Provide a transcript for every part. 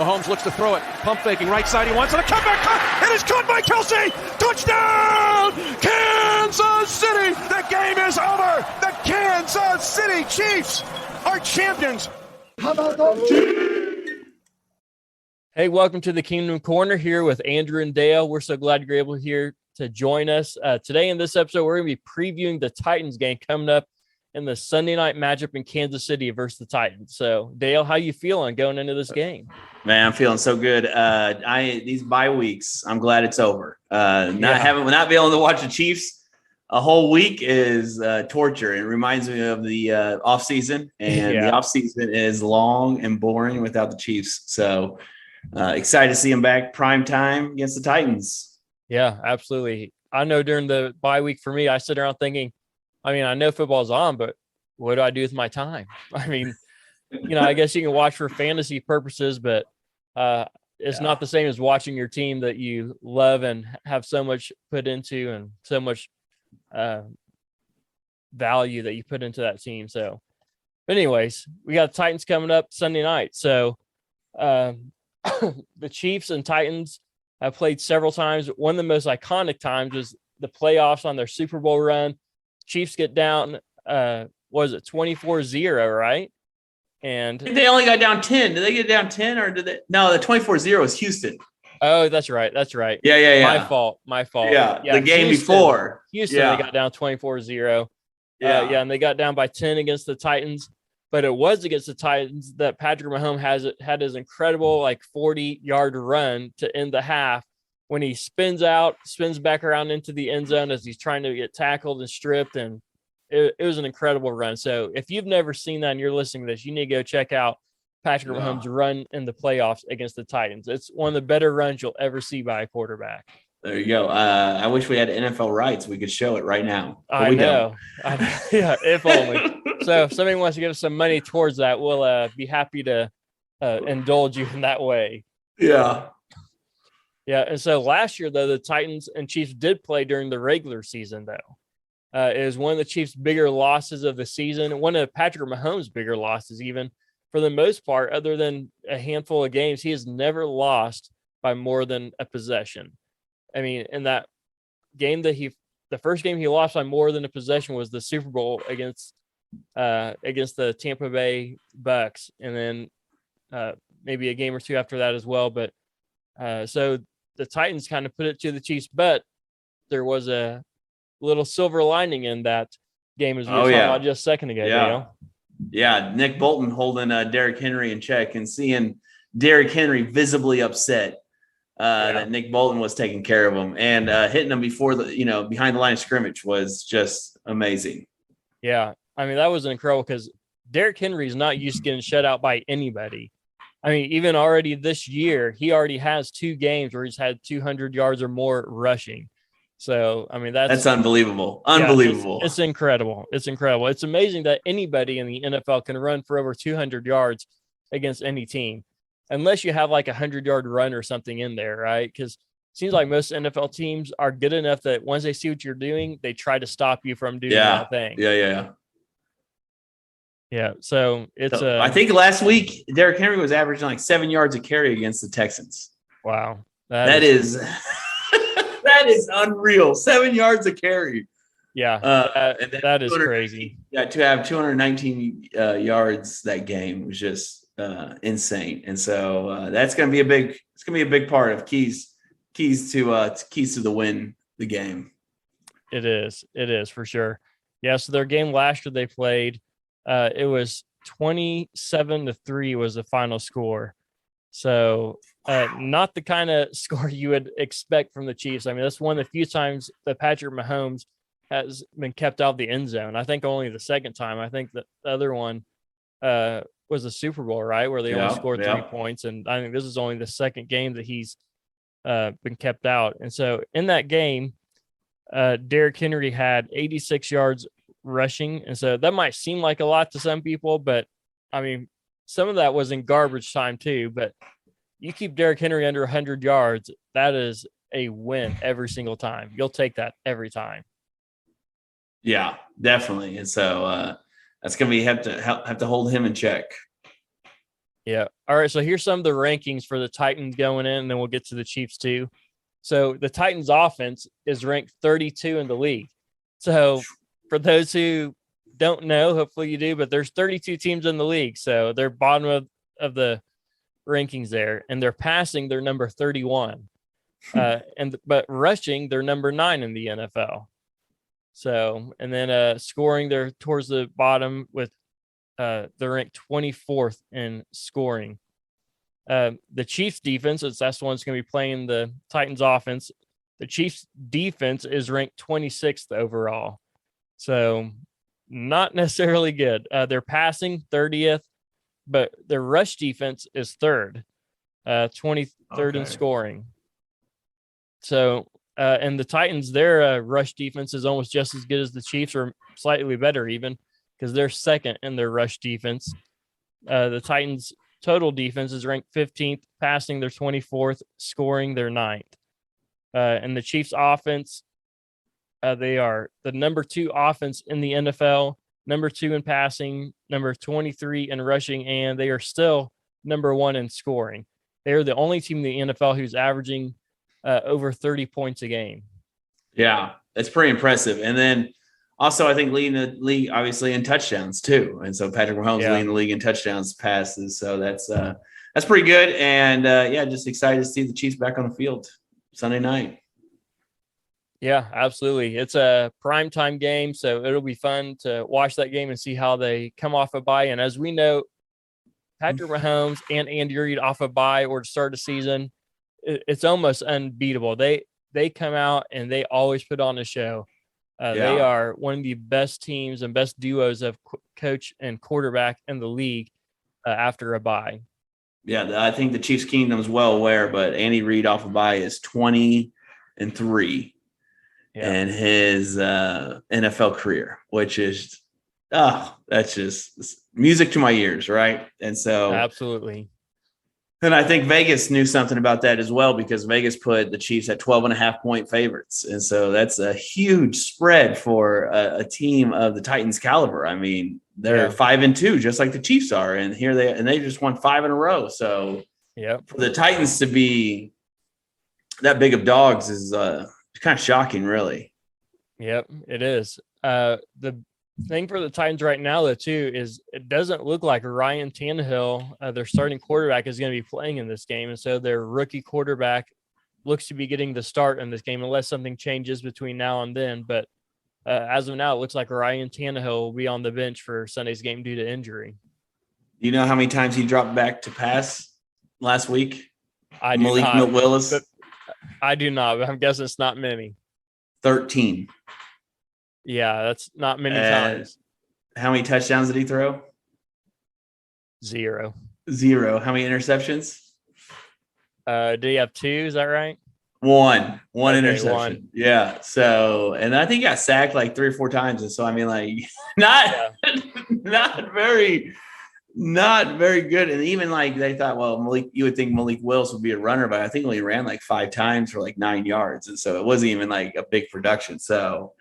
Mahomes looks to throw it. Pump faking right side. He wants it. A comeback. It is caught by Kelsey. Touchdown! Kansas City. The game is over. The Kansas City Chiefs are champions. How about those Chiefs? Hey, welcome to the Kingdom Corner here with Andrew and Dale. We're so glad you're able here to join us. Today in this episode, we're going to be previewing the Titans game coming up in the Sunday night matchup in Kansas City versus the Titans. So, Dale, how you feeling going into this game? Man, I'm feeling so good. These bye weeks, I'm glad it's over. Not being able to watch the Chiefs a whole week is torture. It reminds me of the off season, and the off season is long and boring without the Chiefs. So excited to see them back prime time against the Titans. Yeah, absolutely. I know during the bye week for me, I sit around thinking, I know football's on, but what do I do with my time? I guess you can watch for fantasy purposes, but it's not the same as watching your team that you love and have so much put into and so much value that you put into that team. So, but anyways, we got the Titans coming up Sunday night. So the Chiefs and Titans have played several times. One of the most iconic times was the playoffs on their Super Bowl run. Chiefs get down, 24-0, right? And they only got down 10. Did they get down 10 or did they? No, the 24-0 was Houston. Oh, that's right. Yeah. My fault. Yeah, the game before. Houston, they got down 24-0. And they got down by 10 against the Titans. But it was against the Titans that Patrick Mahomes had his incredible 40-yard run to end the half when he spins back around into the end zone as he's trying to get tackled and stripped. And it was an incredible run. So if you've never seen that and you're listening to this, you need to go check out Patrick Mahomes' run in the playoffs against the Titans. It's one of the better runs you'll ever see by a quarterback. There you go. I wish we had NFL rights. We could show it right now. I know. Yeah, if only. So if somebody wants to give us some money towards that, we'll be happy to indulge you in that way. Yeah. Yeah, and so last year, though, the Titans and Chiefs did play during the regular season, though. It was one of the Chiefs' bigger losses of the season, one of Patrick Mahomes' bigger losses even. For the most part, other than a handful of games, he has never lost by more than a possession. In that game the first game he lost by more than a possession was the Super Bowl against the Tampa Bay Bucks, and then maybe a game or two after that as well. But so the Titans kind of put it to the Chiefs, but there was a little silver lining in that game, as we were talking about just a second ago. Yeah, Nick Bolton holding Derrick Henry in check and seeing Derrick Henry visibly upset that Nick Bolton was taking care of him and hitting him before behind the line of scrimmage was just amazing. Yeah, that was incredible because Derrick Henry is not used to getting shut out by anybody. Even already this year, he already has 2 games where he's had 200 yards or more rushing. So, that's unbelievable. It's incredible. It's incredible. It's amazing that anybody in the NFL can run for over 200 yards against any team, unless you have a 100-yard run or something in there, right? Because it seems like most NFL teams are good enough that once they see what you're doing, they try to stop you from doing that thing. Yeah, so I think last week Derrick Henry was averaging 7 yards a carry against the Texans. Wow. That is that is unreal. 7 yards a carry. Yeah, that is crazy. Yeah, to have 219 yards that game was just insane. And so that's going to be a big part of keys to the win the game. It is for sure. Yeah, so their game last year they played, it was 27-3 was the final score. So not the kind of score you would expect from the Chiefs. That's one of the few times that Patrick Mahomes has been kept out of the end zone. I think only the second time. I think the other one was the Super Bowl, right, where they only scored 3 points. And I think this is only the second game that he's been kept out. And so in that game, Derrick Henry had 86 yards rushing. And so that might seem like a lot to some people, but some of that was in garbage time too. But you keep Derrick Henry under 100 yards, that is a win every single time. You'll take that every time. Yeah, definitely. And so that's going to have to hold him in check. Yeah. All right. So here's some of the rankings for the Titans going in, and then we'll get to the Chiefs too. So the Titans offense is ranked 32 in the league. So for those who don't know, hopefully you do, but there's 32 teams in the league. So they're bottom of the rankings there, and they're passing, they're number 31. But rushing, they're number 9 in the NFL. So, and then scoring, they're towards the bottom with they're ranked 24th in scoring. The Chiefs defense, that's the one that's going to be playing the Titans offense. The Chiefs defense is ranked 26th overall. So not necessarily good. They're passing 30th, but their rush defense is 3rd, 23rd in scoring. So, and the Titans, their rush defense is almost just as good as the Chiefs, or slightly better even, because they're 2nd in their rush defense. The Titans' total defense is ranked 15th, passing they're 24th, scoring they're 9th. And the Chiefs' offense, they are the number 2 offense in the NFL, number 2 in passing, number 23 in rushing, and they are still number 1 in scoring. They are the only team in the NFL who's averaging over 30 points a game. Yeah, that's pretty impressive. And then also, I think leading the league, obviously, in touchdowns too. And so Patrick Mahomes leading the league in touchdowns, passes. So that's pretty good. And just excited to see the Chiefs back on the field Sunday night. Yeah, absolutely. It's a primetime game, so it'll be fun to watch that game and see how they come off a bye. And as we know, Patrick Mahomes and Andy Reid off a bye or to start the season, it's almost unbeatable. They come out and they always put on a show. They are one of the best teams and best duos of coach and quarterback in the league after a bye. Yeah, I think the Chiefs Kingdom is well aware, but Andy Reid off a bye is 20-3 in his NFL career, which is that's just music to my ears, right? And so absolutely. And I think Vegas knew something about that as well, because Vegas put the Chiefs at 12.5-point favorites. And so that's a huge spread for a team of the Titans caliber. I mean, they're 5-2, just like the Chiefs are. And they just won 5 in a row. So for the Titans to be that big of dogs is kind of shocking, really. Yep, it is. The thing for the Titans right now, though, too, is it doesn't look like Ryan Tannehill, their starting quarterback, is going to be playing in this game. And so their rookie quarterback looks to be getting the start in this game unless something changes between now and then. But as of now, it looks like Ryan Tannehill will be on the bench for Sunday's game due to injury. Do you know how many times he dropped back to pass last week? I do Malik not. Willis? I do not, but I'm guessing it's not many. 13. Yeah, that's not many times. How many touchdowns did he throw? 0. How many interceptions? Did he have 2? Is that right? One interception. 1. Yeah. So, and I think he got sacked like 3 or 4 times. And so, I mean, like, not very good. And even like they thought, well, you would think Malik Willis would be a runner, but I think he ran like 5 times for like 9 yards. And so it wasn't even like a big production. So,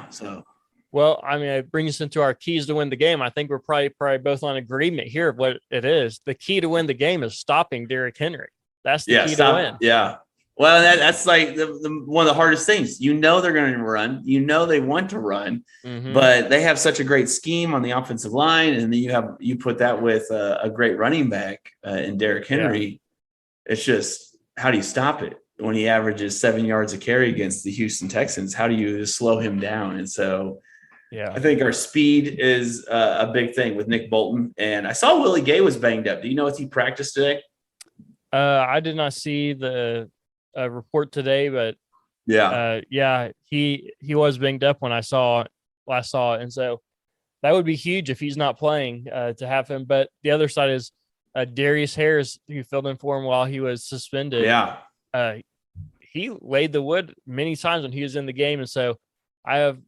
So, well, I mean, it brings us into our keys to win the game. I think we're probably both on agreement here of what it is. The key to win the game is stopping Derrick Henry. That's the key to win. Yeah. Well, that's like the one of the hardest things. You know they're going to run. You know they want to run, but they have such a great scheme on the offensive line, and then you put that with a great running back in Derrick Henry. Yeah. It's just, how do you stop it when he averages 7 yards a carry against the Houston Texans? How do you slow him down? And so, I think our speed is a big thing with Nick Bolton. And I saw Willie Gay was banged up. Do you know if he practiced today? I did not see the report today, but he was banged up when I last saw it, and so that would be huge if he's not playing to have him. But the other side is Darius Harris, who filled in for him while he was suspended. He laid the wood many times when he was in the game, and so I have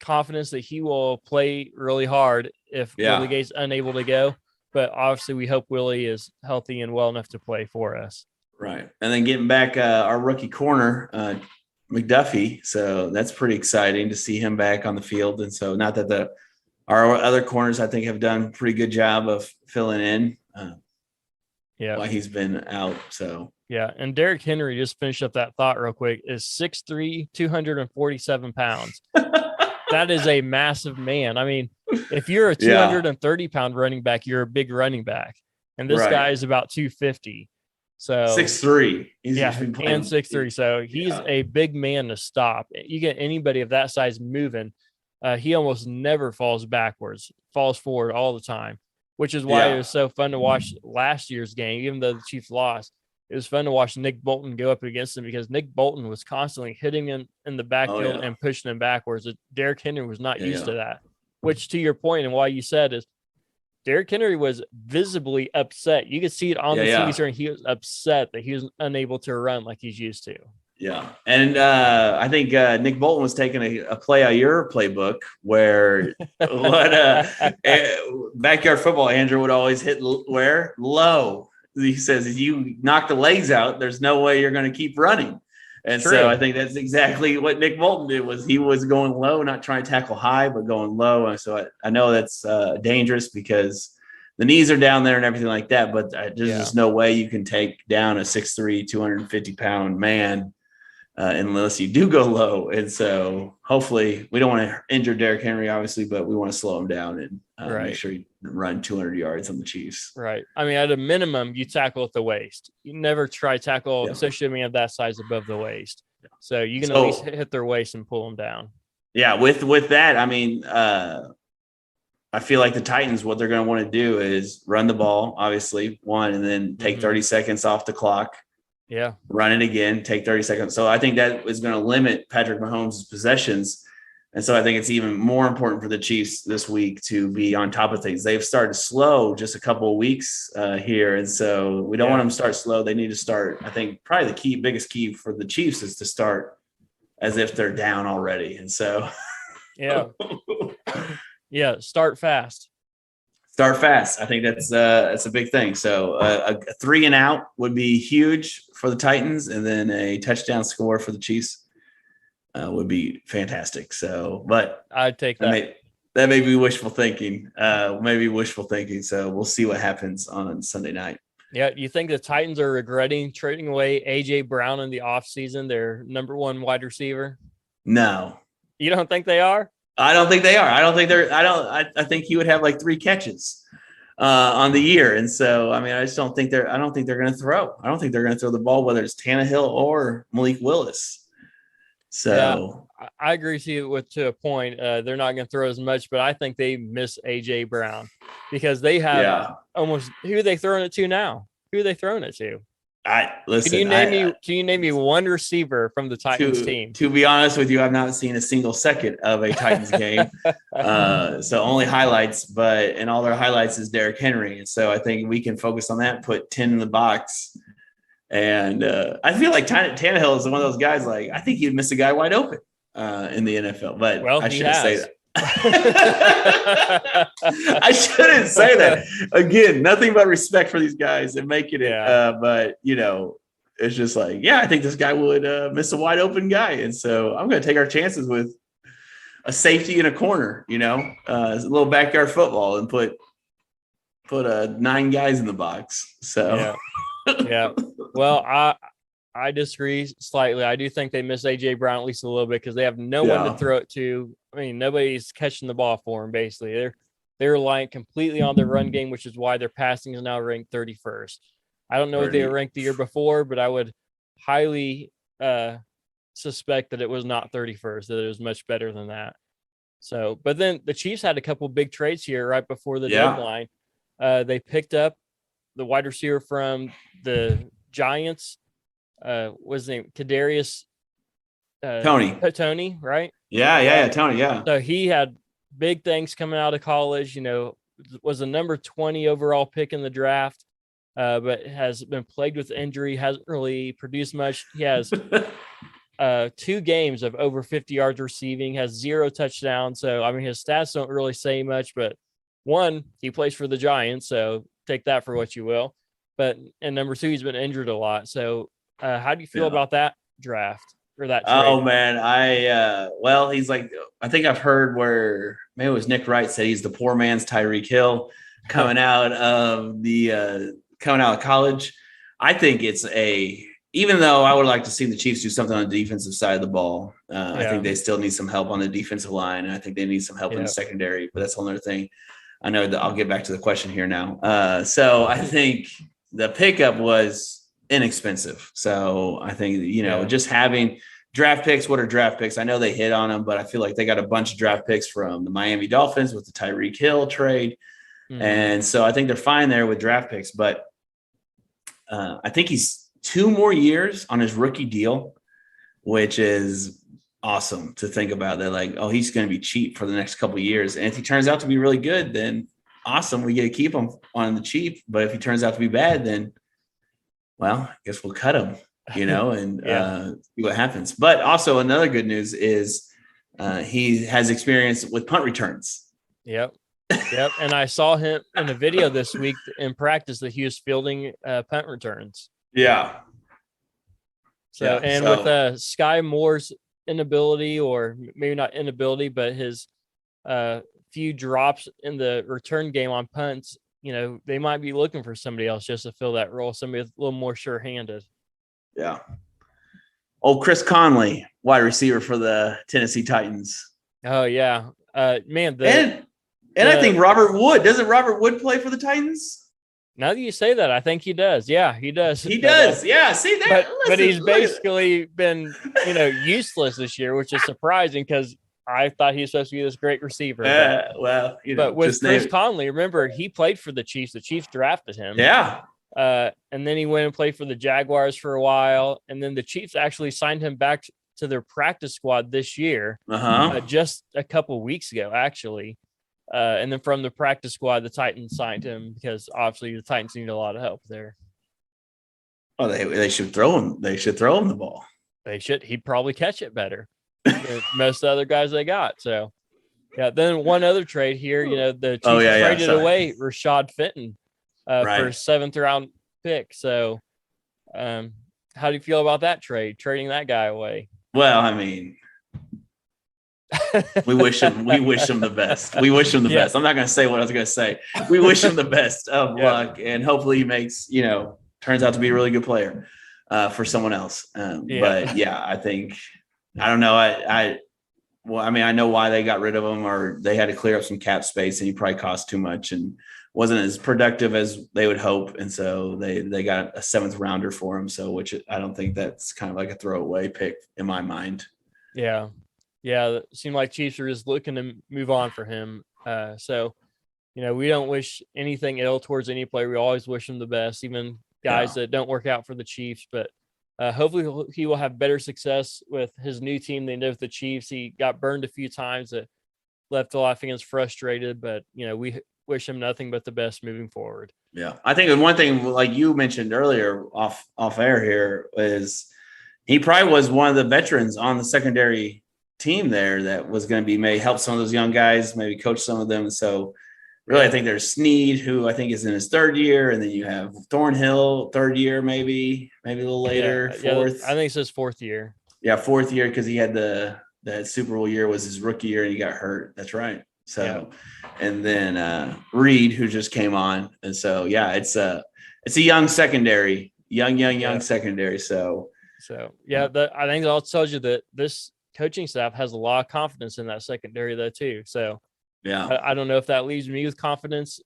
confidence that he will play really hard if Willie Gay's unable to go. But obviously, we hope Willie is healthy and well enough to play for us. Right. And then getting back our rookie corner, McDuffie. So that's pretty exciting to see him back on the field. And so not that the our other corners, I think, have done a pretty good job of filling in while he's been out. So yeah, and Derrick Henry, just finish up that thought real quick, is 6'3", 247 pounds. That is a massive man. I mean, if you're a 230-pound running back, you're a big running back. And this guy is about 250. So 6'3". And 6'3". So he's a big man to stop. You get anybody of that size moving, he almost never falls backwards, falls forward all the time, which is why it was so fun to watch last year's game, even though the Chiefs lost. It was fun to watch Nick Bolton go up against him because Nick Bolton was constantly hitting him in the backfield and pushing him backwards. Derrick Henry was not used to that, which to your point and why you said is Derrick Henry was visibly upset. You could see it on the TV screen. He was upset that he was unable to run like he's used to. Yeah. And I think Nick Bolton was taking a play out of your playbook where backyard football, Andrew would always hit where? Low. He says, if you knock the legs out, there's no way you're going to keep running. And so I think that's exactly what Nick Bolton did. Was he was going low, not trying to tackle high, but going low. And so I know that's dangerous because the knees are down there and everything like that. But there's just no way you can take down a 6'3", 250-pound man unless you do go low. And so hopefully we don't want to injure Derrick Henry, obviously, but we want to slow him down and make sure he run 200 yards on the Chiefs. Right. I mean, at a minimum, you tackle at the waist. You never try tackle, especially a man of that size, above the waist. So you can at least hit their waist and pull them down. Yeah. With that, I mean, I feel like the Titans, what they're going to want to do is run the ball, obviously, one, and then take 30 seconds off the clock. Yeah. Run it again, take 30 seconds. So I think that is going to limit Patrick Mahomes' possessions. And so I think it's even more important for the Chiefs this week to be on top of things. They've started slow just a couple of weeks here. And so we don't want them to start slow. They need to start, I think, probably the biggest key for the Chiefs is to start as if they're down already. And so. Start fast. Start fast. I think that's a big thing. So a 3 and out would be huge for the Titans, and then a touchdown score for the Chiefs would be fantastic. So, but I'd take that. That may be wishful thinking. So we'll see what happens on Sunday night. Yeah. You think the Titans are regretting trading away A.J. Brown in the offseason, their number one wide receiver? No. You don't think they are? I don't think they are. I think he would have like 3 catches on the year. And so, I mean, I don't think they're going to throw. I don't think they're going to throw the ball, whether it's Tannehill or Malik Willis. So I agree with you to a point. They're not going to throw as much, but I think they miss A.J. Brown because they have almost who are they throwing it to now? Who are they throwing it to? Listen. Can you name me one receiver from the Titans team? To be honest with you, I've not seen a single second of a Titans game. So only highlights, and all their highlights is Derrick Henry. And so I think we can focus on that, put 10 in the box. And I feel like Tannehill is one of those guys, like, I think he'd miss a guy wide open in the NFL, but I shouldn't say that. I shouldn't say that. Again, nothing but respect for these guys and making it. But, it's just like, I think this guy would miss a wide open guy. And so I'm going to take our chances with a safety and a corner, a little backyard football and put 9 guys in the box. So, Well, I disagree slightly. I do think they miss A.J. Brown at least a little bit because they have no one to throw it to. I mean, nobody's catching the ball for them, basically. They're relying completely on their run game, which is why their passing is now ranked 31st. I don't know if they were ranked the year before, but I would highly suspect that it was not 31st, that it was much better than that. So, but then the Chiefs had a couple big trades here right before the deadline. They picked up the wide receiver from the Giants. Was his name Kadarius? Toney, right? Toney, yeah. So he had big things coming out of college. Was a number 20 overall pick in the draft, but has been plagued with injury. Hasn't really produced much. He has 2 games of over 50 yards receiving. Has 0 touchdowns. So I mean, his stats don't really say much. But one, he plays for the Giants, so take that for what you will. And number 2, he's been injured a lot. So how do you feel about that draft? that trade? Oh man, he's like, I think I've heard where maybe it was Nick Wright said he's the poor man's Tyreek Hill coming out of college. I think even though I would like to see the Chiefs do something on the defensive side of the ball, I think they still need some help on the defensive line, and I think they need some help in the secondary. But that's a whole other thing. I know that I'll get back to the question here now. So I think the pickup was inexpensive. So I think, just having draft picks, what are draft picks? I know they hit on them, but I feel like they got a bunch of draft picks from the Miami Dolphins with the Tyreek Hill trade. Mm-hmm. And so I think they're fine there with draft picks, but I think he's 2 more years on his rookie deal, which is awesome to think about. That like, oh, he's going to be cheap for the next couple of years. And if he turns out to be really good, then awesome. We get to keep him on the cheap. But if he turns out to be bad, then, well, I guess we'll cut him, and see what happens. But also another good news is he has experience with punt returns. Yep. And I saw him in a video this week in practice that he was fielding punt returns. Yeah. With Sky Moore's inability, or maybe not inability, but his few drops in the return game on punts, they might be looking for somebody else just to fill that role, somebody a little more sure-handed. Yeah. Oh, Chris Conley, wide receiver for the Tennessee Titans. Oh, yeah. Man. I think Robert Wood. Doesn't Robert Wood play for the Titans? Now that you say that, I think he does. Yeah, he does. He does. Yeah. See that? But he's basically been, useless this year, which is surprising because I thought he was supposed to be this great receiver. But with Chris Conley, remember, he played for the Chiefs. The Chiefs drafted him. Yeah. And then he went and played for the Jaguars for a while. And then the Chiefs actually signed him back to their practice squad this year, just a couple weeks ago, actually. And then from the practice squad, the Titans signed him because obviously the Titans need a lot of help there. Oh, they should throw him. They should throw him the ball. They should. He'd probably catch it better than most of the other guys they got. So, yeah. Then one other trade here, the Chiefs traded away Rashad Fenton for a 7th round pick. So, how do you feel about that trade? Trading that guy away? Well, I mean, we wish him the best. We wish him the best. I'm not going to say what I was going to say. We wish him the best of luck, and hopefully he makes, turns out to be a really good player for someone else. But yeah, I think, I don't know. I know why they got rid of him, or they had to clear up some cap space, and he probably cost too much and wasn't as productive as they would hope. And so they got a 7th rounder for him. So, which I don't think that's kind of like a throwaway pick in my mind. Yeah. Yeah. It seemed like Chiefs are just looking to move on for him. So, we don't wish anything ill towards any player. We always wish him the best, even guys that don't work out for the Chiefs, but hopefully he will have better success with his new team than with the Chiefs. He got burned a few times that left a lot of fans frustrated, but we wish him nothing but the best moving forward. Yeah. I think one thing, like you mentioned earlier off air here, is he probably was one of the veterans on the secondary team there that was going to be maybe help some of those young guys, maybe coach some of them. And so really, I think there's Snead, who I think is in his 3rd year, and then you have Thornhill, 3rd year, maybe a little later, 4th. I think it's his 4th year. Yeah, 4th year, because he had that Super Bowl year was his rookie year, and he got hurt. That's right. So, and then Reed, who just came on, and so it's a young secondary, young secondary. So I think it all tells you that this coaching staff has a lot of confidence in that secondary, though, too. So. Yeah, I don't know if that leaves me with confidence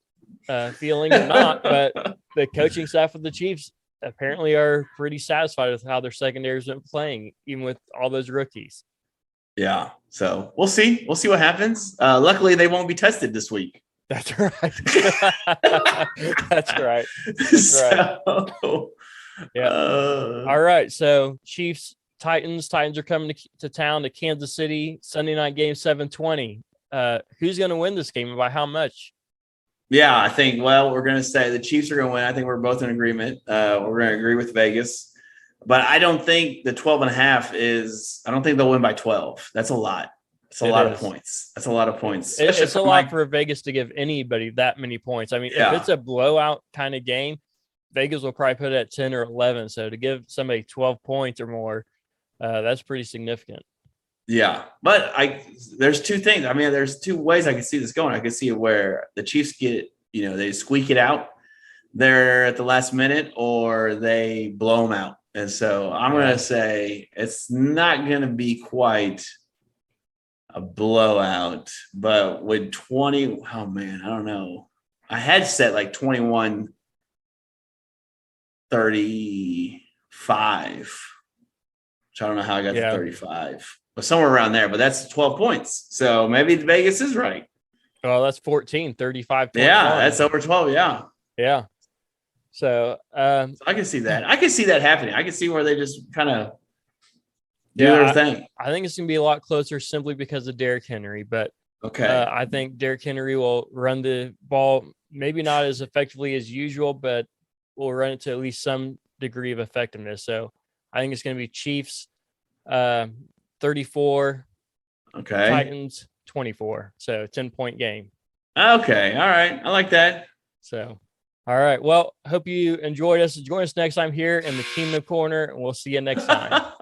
feeling or not, but the coaching staff of the Chiefs apparently are pretty satisfied with how their secondary has been playing, even with all those rookies. Yeah, so we'll see. We'll see what happens. Luckily, they won't be tested this week. That's right. That's right. Yeah. All right. So Chiefs, Titans are coming to town to Kansas City. Sunday night game, 7:20. Who's going to win this game and by how much? Yeah, I think, we're going to say the Chiefs are going to win. I think we're both in agreement. We're going to agree with Vegas, but I don't think the 12.5 I don't think they'll win by 12. That's a lot. It's a lot of points. That's a lot of points. It's a lot for Vegas to give anybody that many points. I mean, if it's a blowout kind of game, Vegas will probably put it at 10 or 11. So to give somebody 12 points or more, That's pretty significant. Yeah, but there's two things. I mean, there's two ways I can see this going. I can see it where the Chiefs get, they squeak it out there at the last minute, or they blow them out. And so I'm going to say it's not going to be quite a blowout, but with 20, oh man, I don't know. I had set like 21-35, which I don't know how I got to 35. But somewhere around there, but that's 12 points. So maybe Vegas is right. Oh, that's 14, 35. Yeah, that's over 12. Yeah. Yeah. So I can see that. I can see that happening. I can see where they just kind of do their thing. I think it's going to be a lot closer simply because of Derrick Henry. But I think Derrick Henry will run the ball, maybe not as effectively as usual, but will run it to at least some degree of effectiveness. So I think it's going to be Chiefs 34, Titans 24. So 10-point game. Okay. All right. I like that. So, all right. Well, hope you enjoyed us. Join us next time here in the Kingdom Corner, and we'll see you next time.